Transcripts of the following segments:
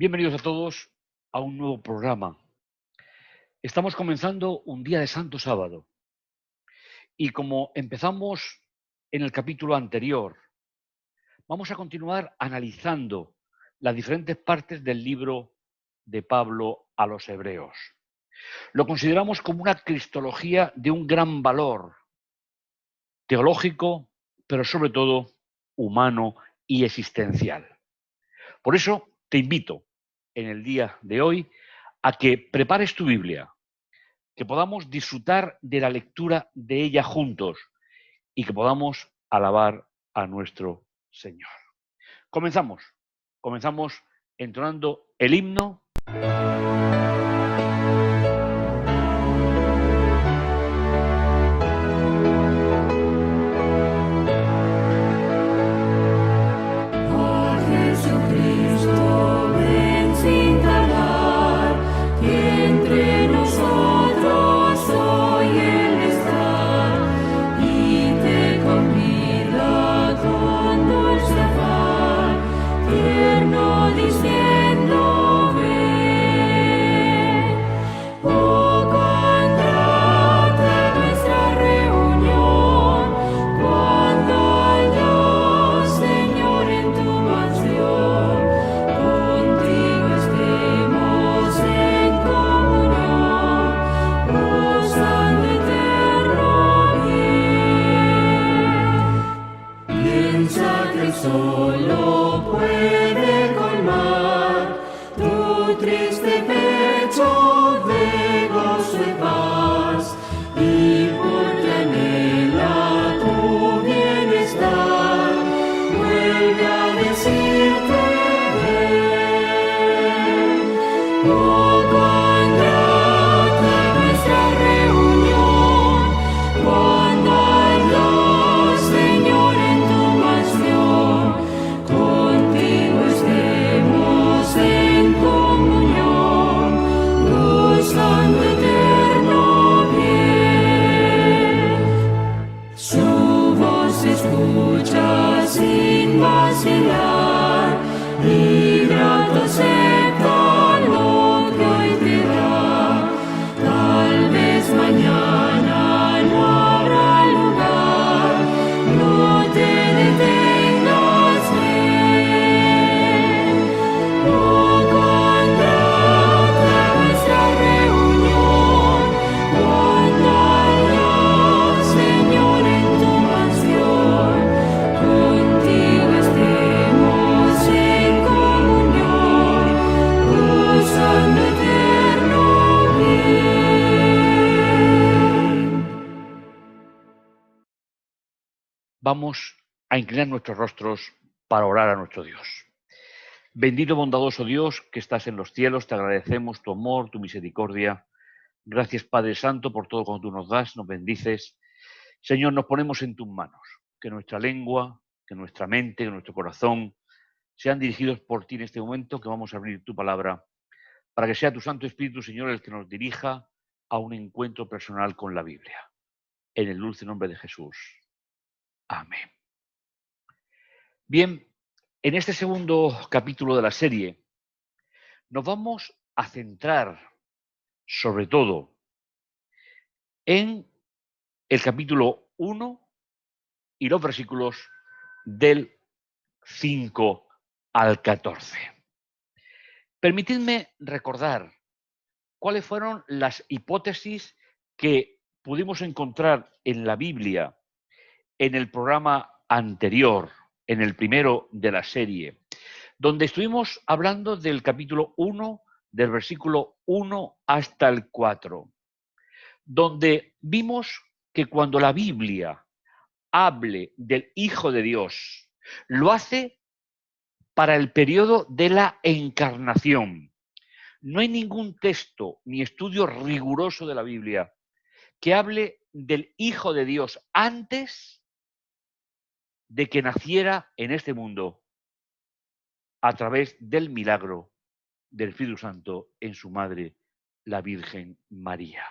Bienvenidos a todos a un nuevo programa. Estamos comenzando un día de Santo Sábado y como empezamos en el capítulo anterior, vamos a continuar analizando las diferentes partes del libro de Pablo a los Hebreos. Lo consideramos como una cristología de un gran valor teológico, pero sobre todo humano y existencial. Por eso te invito en el día de hoy a que prepares tu Biblia, que podamos disfrutar de la lectura de ella juntos y que podamos alabar a nuestro Señor. Comenzamos entonando el himno. Vamos a inclinar nuestros rostros para orar a nuestro Dios. Bendito, bondadoso Dios, que estás en los cielos, te agradecemos tu amor, tu misericordia. Gracias, Padre Santo, por todo cuanto tú nos das, nos bendices. Señor, nos ponemos en tus manos. Que nuestra lengua, que nuestra mente, que nuestro corazón sean dirigidos por ti en este momento, que vamos a abrir tu palabra, para que sea tu Santo Espíritu, Señor, el que nos dirija a un encuentro personal con la Biblia. En el dulce nombre de Jesús. Amén. Bien, en este segundo capítulo de la serie nos vamos a centrar sobre todo en el capítulo 1 y los versículos del 5 al 14. Permitidme recordar cuáles fueron las hipótesis que pudimos encontrar en la Biblia en el programa anterior, en el primero de la serie, donde estuvimos hablando del capítulo 1, del versículo 1 hasta el 4, donde vimos que cuando la Biblia hable del Hijo de Dios, lo hace para el periodo de la encarnación. No hay ningún texto ni estudio riguroso de la Biblia que hable del Hijo de Dios antes de que naciera en este mundo a través del milagro del Espíritu Santo en su madre, la Virgen María.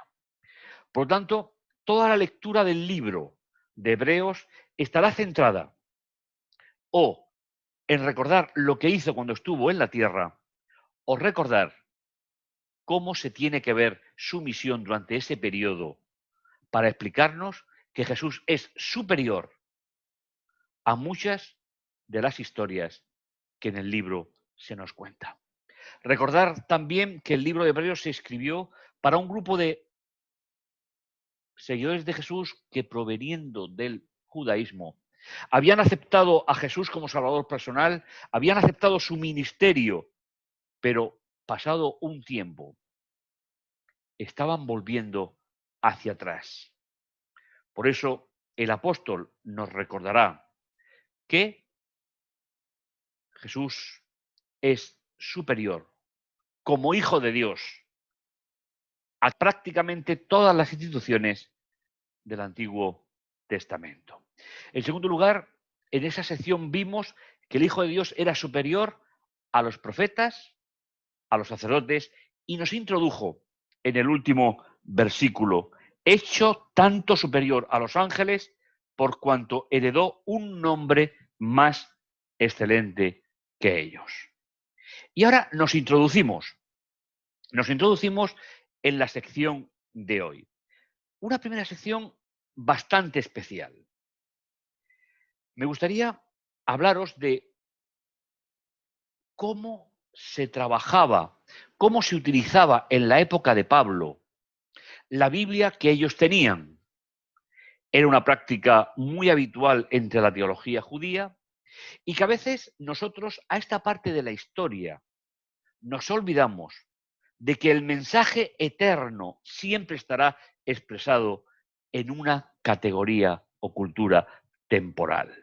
Por lo tanto, toda la lectura del libro de Hebreos estará centrada o en recordar lo que hizo cuando estuvo en la tierra o recordar cómo se tiene que ver su misión durante ese periodo para explicarnos que Jesús es superior a muchas de las historias que en el libro se nos cuenta. Recordar también que el libro de Hebreos se escribió para un grupo de seguidores de Jesús que, proveniendo del judaísmo, habían aceptado a Jesús como Salvador personal, habían aceptado su ministerio, pero pasado un tiempo estaban volviendo hacia atrás. Por eso el apóstol nos recordará que Jesús es superior como Hijo de Dios a prácticamente todas las instituciones del Antiguo Testamento. En segundo lugar, en esa sección vimos que el Hijo de Dios era superior a los profetas, a los sacerdotes, y nos introdujo en el último versículo, hecho tanto superior a los ángeles por cuanto heredó un nombre más excelente que ellos. Y ahora nos introducimos en la sección de hoy. Una primera sección bastante especial. Me gustaría hablaros de cómo se trabajaba, cómo se utilizaba en la época de Pablo la Biblia que ellos tenían. Era una práctica muy habitual entre la teología judía y que a veces nosotros a esta parte de la historia nos olvidamos de que el mensaje eterno siempre estará expresado en una categoría o cultura temporal.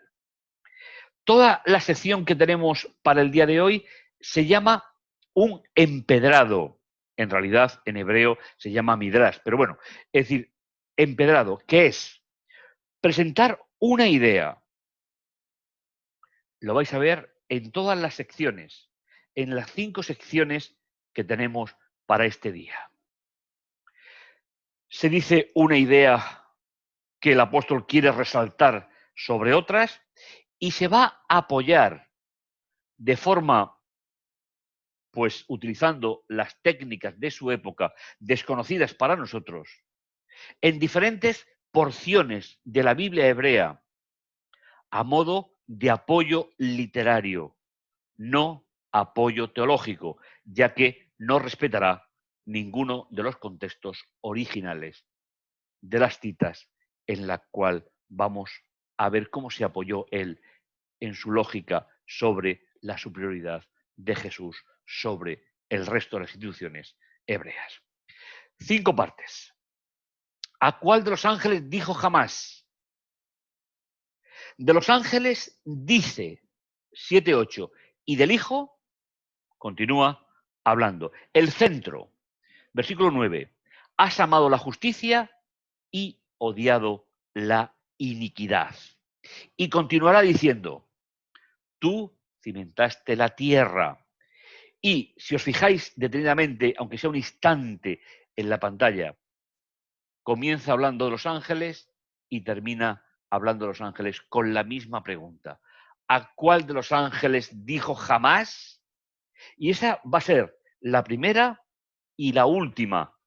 Toda la sección que tenemos para el día de hoy se llama un empedrado. En realidad, en hebreo se llama midrash, pero bueno, es decir, empedrado, que es presentar una idea. Lo vais a ver en todas las secciones, en las 5 secciones que tenemos para este día. Se dice una idea que el apóstol quiere resaltar sobre otras y se va a apoyar de forma, pues utilizando las técnicas de su época, desconocidas para nosotros, en diferentes porciones de la Biblia hebrea, a modo de apoyo literario, no apoyo teológico, ya que no respetará ninguno de los contextos originales de las citas en la cual vamos a ver cómo se apoyó él en su lógica sobre la superioridad de Jesús sobre el resto de las instituciones hebreas. 5 partes. ¿A cuál de los ángeles dijo jamás? De los ángeles dice 7:8 y del Hijo continúa hablando. El centro, versículo 9. Has amado la justicia y odiado la iniquidad. Y continuará diciendo, tú cimentaste la tierra. Y si os fijáis detenidamente, aunque sea un instante en la pantalla, comienza hablando de los ángeles y termina hablando de los ángeles con la misma pregunta. ¿A cuál de los ángeles dijo jamás? Y esa va a ser la primera y la última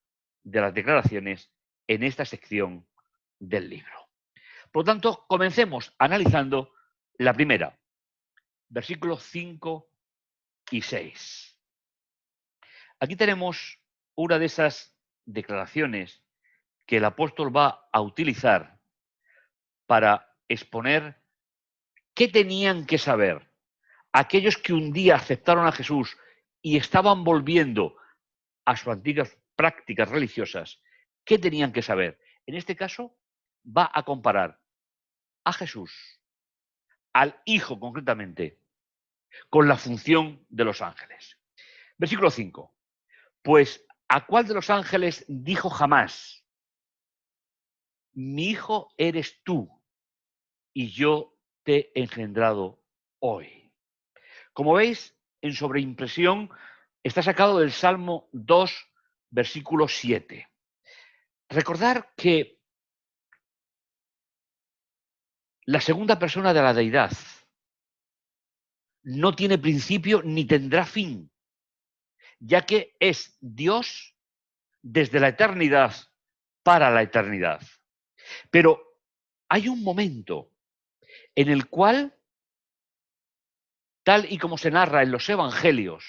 de las declaraciones en esta sección del libro. Por lo tanto, comencemos analizando la primera, versículos 5 y 6. Aquí tenemos una de esas declaraciones que el apóstol va a utilizar para exponer qué tenían que saber aquellos que un día aceptaron a Jesús y estaban volviendo a sus antiguas prácticas religiosas, qué tenían que saber. En este caso, va a comparar a Jesús, al Hijo concretamente, con la función de los ángeles. Versículo 5. Pues, ¿a cuál de los ángeles dijo jamás? Mi hijo eres tú, y yo te he engendrado hoy. Como veis, en sobreimpresión está sacado del Salmo 2, versículo 7. Recordar que la segunda persona de la deidad no tiene principio ni tendrá fin. ya que es Dios desde la eternidad para la eternidad. Pero hay un momento en el cual, tal y como se narra en los evangelios,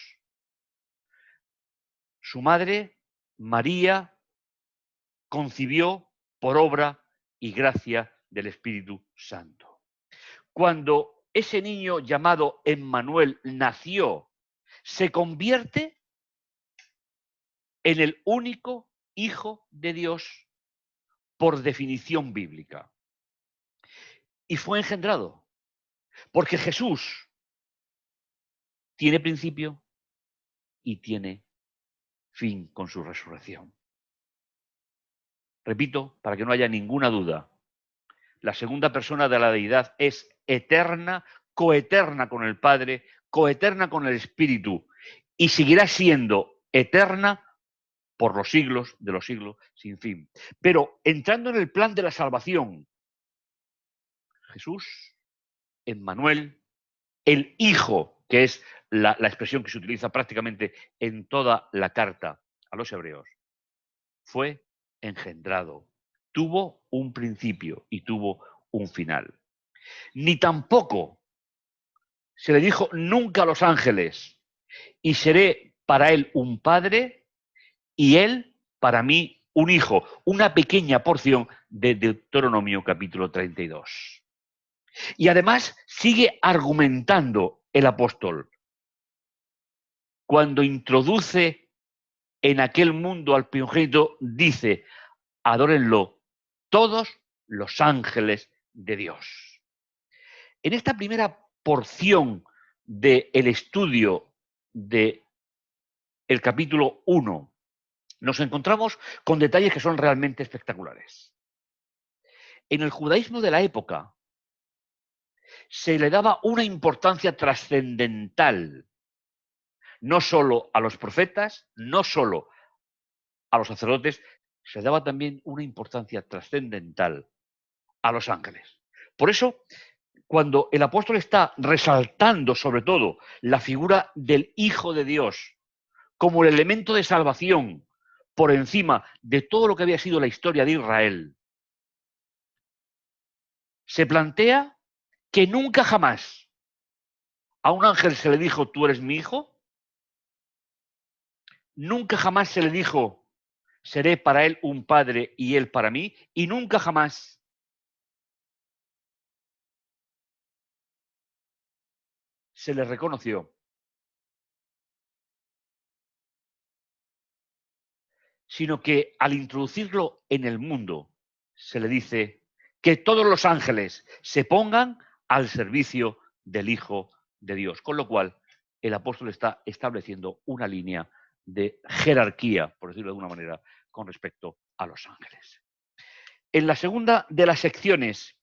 su madre, María, concibió por obra y gracia del Espíritu Santo. Cuando ese niño llamado Emmanuel nació, se convierte en el único Hijo de Dios por definición bíblica. Y fue engendrado, porque Jesús tiene principio y tiene fin con su resurrección. Repito, para que no haya ninguna duda, la segunda persona de la deidad es eterna, coeterna con el Padre, coeterna con el Espíritu, y seguirá siendo eterna por los siglos de los siglos sin fin. Pero entrando en el plan de la salvación, Jesús, Emmanuel, el Hijo, que es la expresión que se utiliza prácticamente en toda la carta a los hebreos, fue engendrado, tuvo un principio y tuvo un final. Ni tampoco se le dijo nunca a los ángeles, y seré para él un padre y él para mí un hijo, una pequeña porción de Deuteronomio capítulo 32. Y además sigue argumentando el apóstol cuando introduce en aquel mundo al primogénito, dice: adórenlo todos los ángeles de Dios. En esta primera porción del estudio del capítulo 1, nos encontramos con detalles que son realmente espectaculares. En el judaísmo de la época se le daba una importancia trascendental, no solo a los profetas, no solo a los sacerdotes, se daba también una importancia trascendental a los ángeles. Por eso, cuando el apóstol está resaltando sobre todo la figura del Hijo de Dios como el elemento de salvación por encima de todo lo que había sido la historia de Israel, se plantea que nunca jamás a un ángel se le dijo: tú eres mi hijo. Nunca jamás se le dijo: seré para él un padre y él para mí. Y nunca jamás se le reconoció, sino que al introducirlo en el mundo se le dice que todos los ángeles se pongan al servicio del Hijo de Dios. Con lo cual, el apóstol está estableciendo una línea de jerarquía, por decirlo de alguna manera, con respecto a los ángeles. En la segunda de las secciones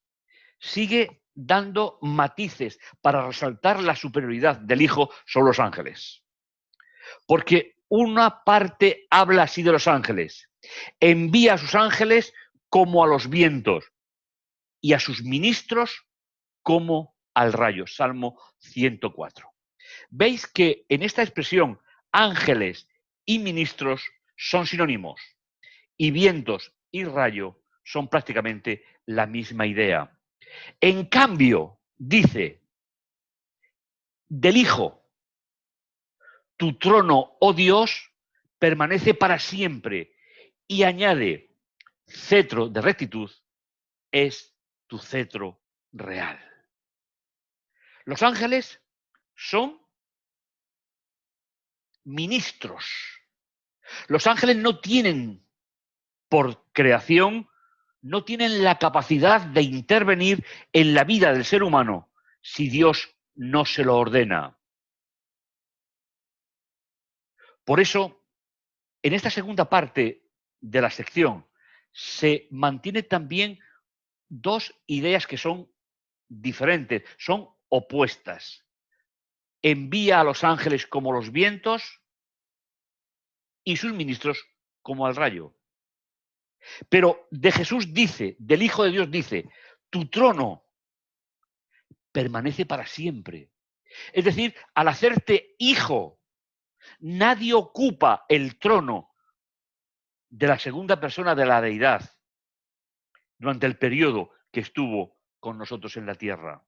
sigue dando matices para resaltar la superioridad del Hijo sobre los ángeles. Porque una parte habla así de los ángeles: envía a sus ángeles como a los vientos y a sus ministros como al rayo. Salmo 104. Veis que en esta expresión ángeles y ministros son sinónimos, y vientos y rayo son prácticamente la misma idea. En cambio, dice del Hijo: tu trono, oh Dios, permanece para siempre. Y añade: cetro de rectitud es tu cetro real. Los ángeles son ministros. Los ángeles no tienen, por creación, no tienen la capacidad de intervenir en la vida del ser humano si Dios no se lo ordena. Por eso, en esta segunda parte de la sección se mantiene también dos ideas que son diferentes, son opuestas. Envía a los ángeles como los vientos y sus ministros como al rayo. Pero de Jesús dice, del Hijo de Dios dice: tu trono permanece para siempre. Es decir, al hacerte hijo, Nadie ocupa el trono de la segunda persona de la deidad durante el periodo que estuvo con nosotros en la tierra.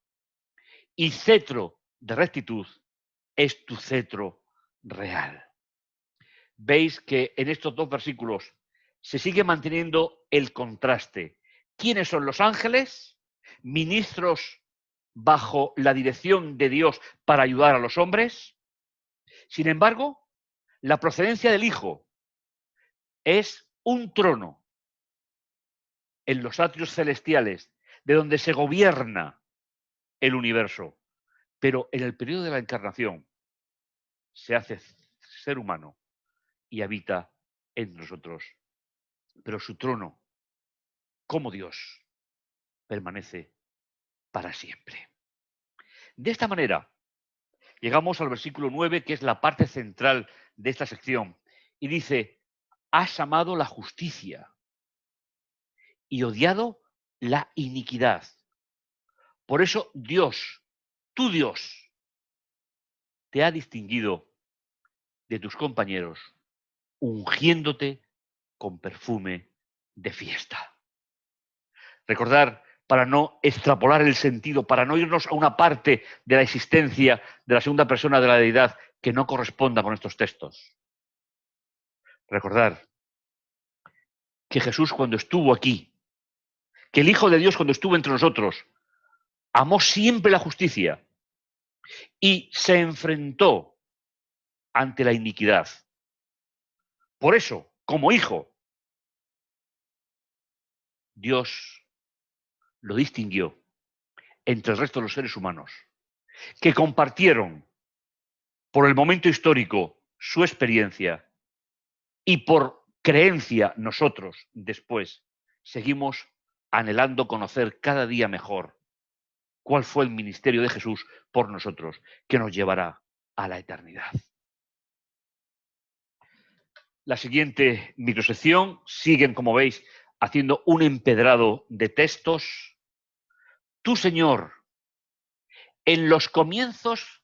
Y cetro de rectitud es tu cetro real. Veis que en estos dos versículos se sigue manteniendo el contraste. ¿Quiénes son los ángeles? Ministros bajo la dirección de Dios para ayudar a los hombres. Sin embargo, la procedencia del Hijo es un trono en los atrios celestiales, de donde se gobierna el universo. Pero en el periodo de la encarnación se hace ser humano y habita entre nosotros. Pero su trono, como Dios, permanece para siempre. De esta manera, llegamos al versículo 9, que es la parte central de esta sección, y dice: has amado la justicia y odiado la iniquidad. Por eso Dios, tu Dios, te ha distinguido de tus compañeros, ungiéndote con perfume de fiesta. Recordar, para no extrapolar el sentido, para no irnos a una parte de la existencia de la segunda persona de la deidad que no corresponda con estos textos. Recordar que Jesús, cuando estuvo aquí, que el Hijo de Dios, cuando estuvo entre nosotros, amó siempre la justicia y se enfrentó ante la iniquidad. Por eso, como hijo, Dios lo distinguió entre el resto de los seres humanos, que compartieron por el momento histórico su experiencia y por creencia nosotros después seguimos anhelando conocer cada día mejor cuál fue el ministerio de Jesús por nosotros, que nos llevará a la eternidad. La siguiente microsección siguen, como veis, haciendo un empedrado de textos. Tú, Señor, en los comienzos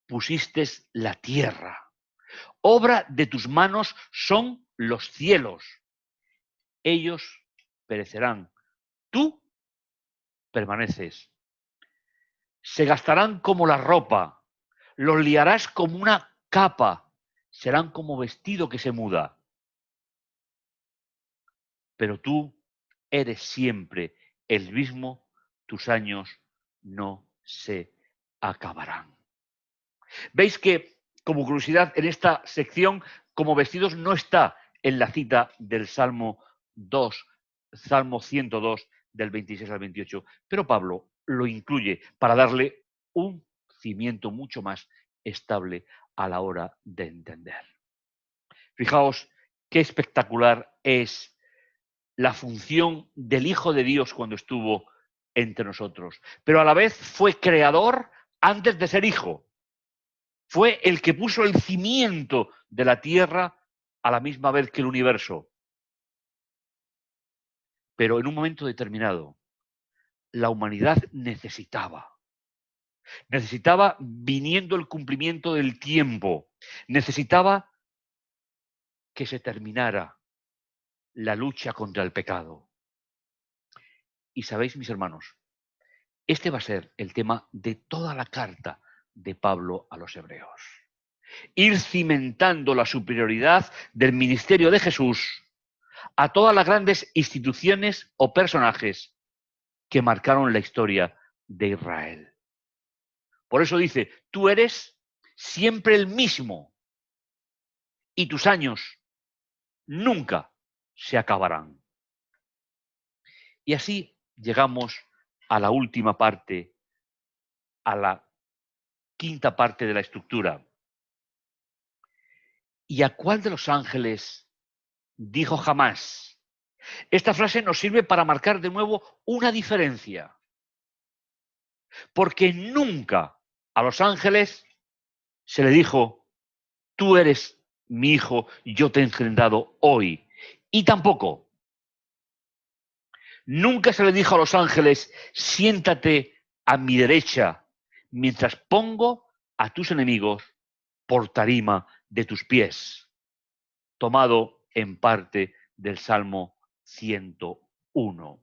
pusiste la tierra. Obra de tus manos son los cielos. Ellos perecerán. Tú permaneces. Se gastarán como la ropa. Los liarás como una capa. Serán como vestido que se muda. Pero tú eres siempre el mismo. Tus años no se acabarán. Veis que, como curiosidad, en esta sección, como vestidos no está en la cita del Salmo 2, Salmo 102, del 26 al 28, pero Pablo lo incluye para darle un cimiento mucho más estable a la hora de entender. Fijaos qué espectacular es la función del Hijo de Dios cuando estuvo entre nosotros, pero a la vez fue creador antes de ser hijo. Fue el que puso el cimiento de la tierra a la misma vez que el universo. Pero en un momento determinado, la humanidad necesitaba, viniendo el cumplimiento del tiempo, necesitaba que se terminara la lucha contra el pecado. Y sabéis, mis hermanos, este va a ser el tema de toda la carta de Pablo a los hebreos. Ir cimentando la superioridad del ministerio de Jesús a todas las grandes instituciones o personajes que marcaron la historia de Israel. Por eso dice, tú eres siempre el mismo y tus años nunca se acabarán. Y así llegamos a la última parte, a la quinta parte de la estructura. ¿Y a cuál de los ángeles dijo jamás? Esta frase nos sirve para marcar de nuevo una diferencia. Porque nunca a los ángeles se le dijo, tú eres mi hijo, yo te he engendrado hoy. Y tampoco, nunca se le dijo a los ángeles, siéntate a mi derecha mientras pongo a tus enemigos por tarima de tus pies, tomado en parte del Salmo 101.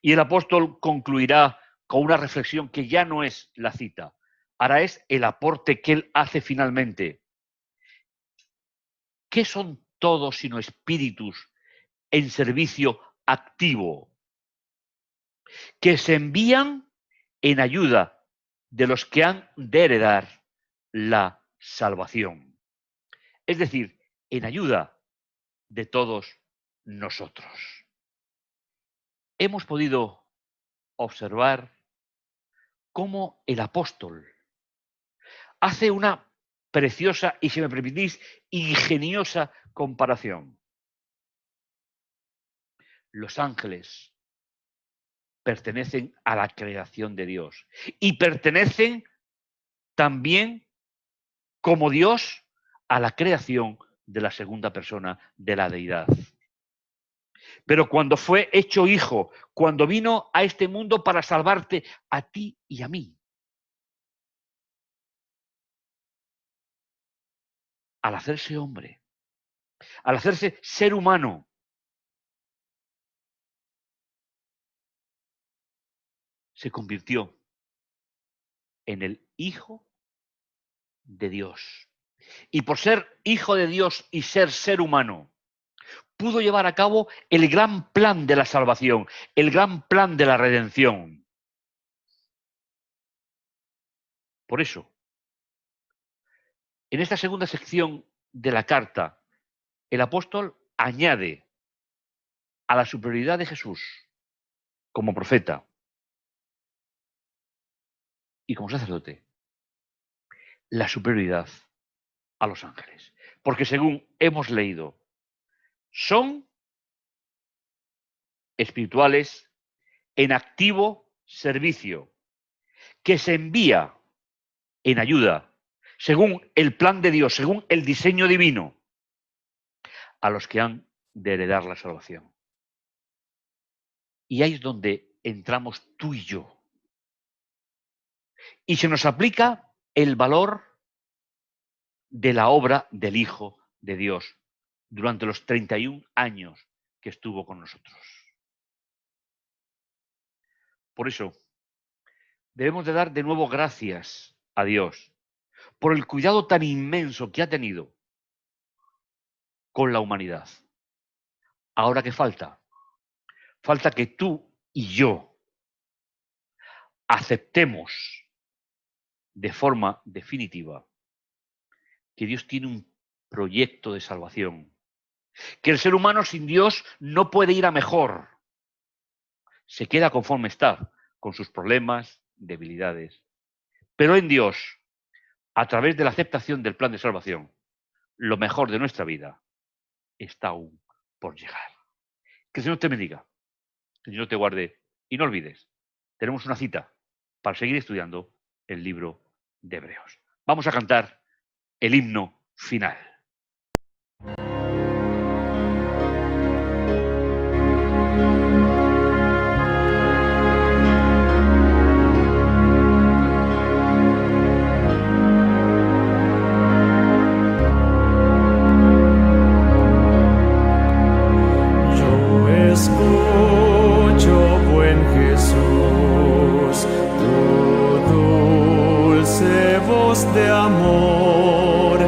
Y el apóstol concluirá con una reflexión que ya no es la cita, ahora es el aporte que él hace finalmente. ¿Qué son todos sino espíritus en servicio activo, que se envían en ayuda de los que han de heredar la salvación? Es decir, en ayuda de todos nosotros. Hemos podido observar cómo el apóstol hace una preciosa y, si me permitís, ingeniosa comparación. Los ángeles pertenecen a la creación de Dios y pertenecen también, como Dios, a la creación de la segunda persona de la deidad. Pero cuando fue hecho hijo, cuando vino a este mundo para salvarte a ti y a mí, al hacerse hombre, al hacerse ser humano, se convirtió en el Hijo de Dios. Y por ser Hijo de Dios y ser humano, pudo llevar a cabo el gran plan de la salvación, el gran plan de la redención. Por eso, en esta segunda sección de la carta, el apóstol añade a la superioridad de Jesús como profeta y como sacerdote la superioridad a los ángeles. Porque según hemos leído, son espirituales en activo servicio, que se envía en ayuda, según el plan de Dios, según el diseño divino, a los que han de heredar la salvación. Y ahí es donde entramos tú y yo. Y se nos aplica el valor de la obra del Hijo de Dios durante los 31 años que estuvo con nosotros. Por eso, debemos de dar de nuevo gracias a Dios por el cuidado tan inmenso que ha tenido con la humanidad. Ahora, ¿qué falta? Falta que tú y yo aceptemos de forma definitiva que Dios tiene un proyecto de salvación, que el ser humano sin Dios no puede ir a mejor, se queda conforme está, con sus problemas, debilidades. Pero en Dios, a través de la aceptación del plan de salvación, lo mejor de nuestra vida está aún por llegar. Que el Señor te bendiga, que el Señor te guarde y no olvides, tenemos una cita para seguir estudiando el libro de Hebreos. Vamos a cantar el himno final. Escucho, buen Jesús, tu dulce voz de amor,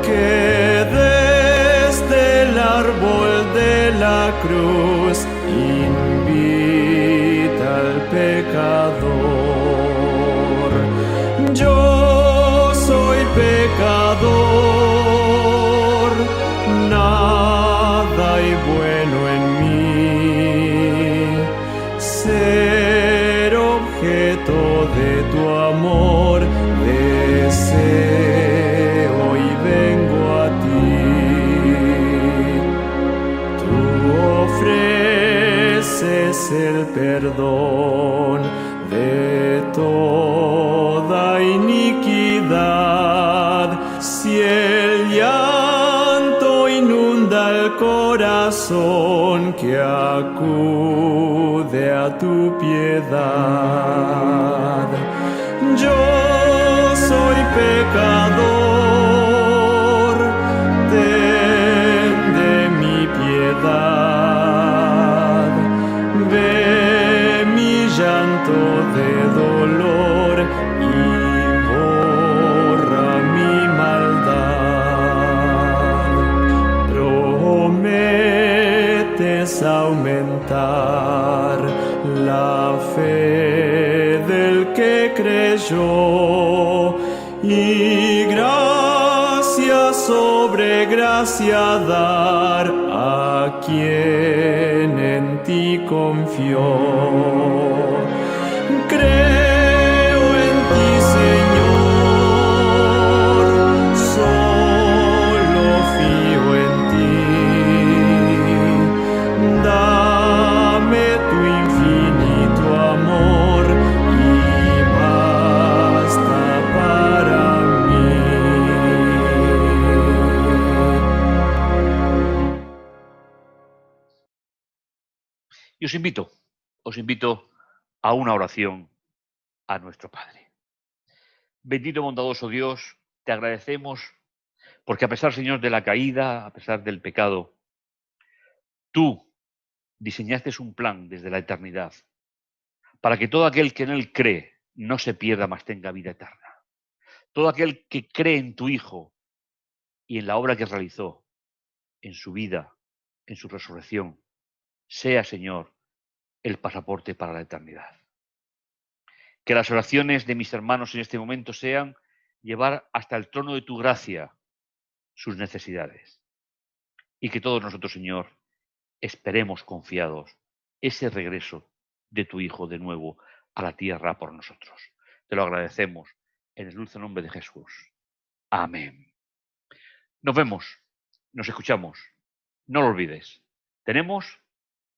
que desde el árbol de la cruz invita al pecador. Yo soy pecador, nada hay bueno en ser objeto de tu amor, deseo y vengo a ti. Tú ofreces el perdón de toda iniquidad. Si el llanto inunda el corazón, que acude a tu piedad. Yo soy pecador, creyó, y gracia sobre gracia dar a quien en ti confió. Creo en ti, Señor, solo fío en ti. Dame tu infinito amor y basta para mí. Y os invito a una oración a nuestro Padre. Bendito y bondadoso Dios, te agradecemos porque a pesar, Señor, de la caída, a pesar del pecado, tú diseñaste un plan desde la eternidad para que todo aquel que en él cree no se pierda, mas tenga vida eterna. Todo aquel que cree en tu Hijo y en la obra que realizó, en su vida, en su resurrección, sea, Señor, el pasaporte para la eternidad. Que las oraciones de mis hermanos en este momento sean llevar hasta el trono de tu gracia sus necesidades. Y que todos nosotros, Señor, esperemos confiados ese regreso de tu Hijo de nuevo a la tierra por nosotros. Te lo agradecemos en el dulce nombre de Jesús. Amén. Nos vemos, nos escuchamos. No lo olvides. Tenemos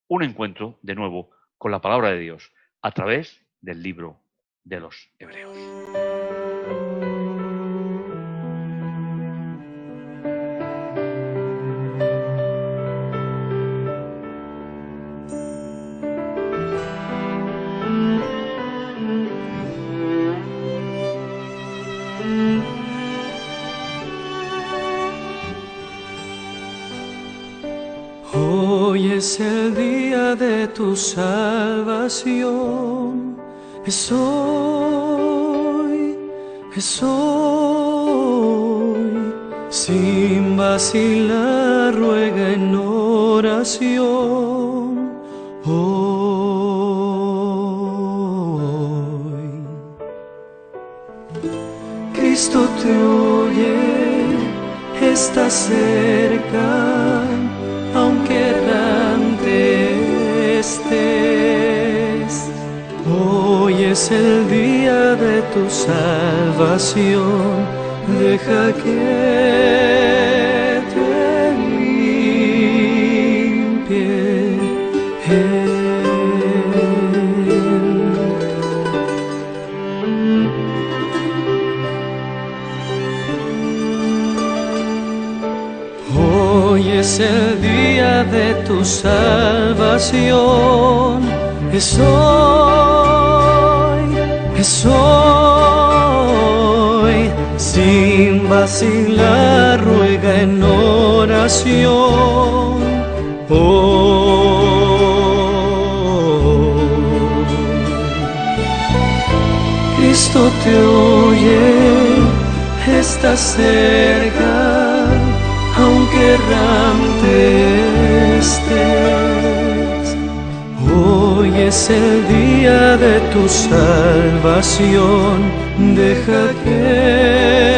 un encuentro de nuevo con la palabra de Dios a través del libro de los Hebreos. Hoy es el día de tu salvación, es hoy, sin vacilar ruega en oración, hoy. Cristo te oye, está cerca, aunque errante estés. Hoy es el día de tu salvación, deja que te limpie Él. Hoy es el día de tu salvación, es hoy, sin vacilar ruega en oración, Cristo te oye, está cerca, aunque errante estés. Hoy es el día de tu salvación, deja que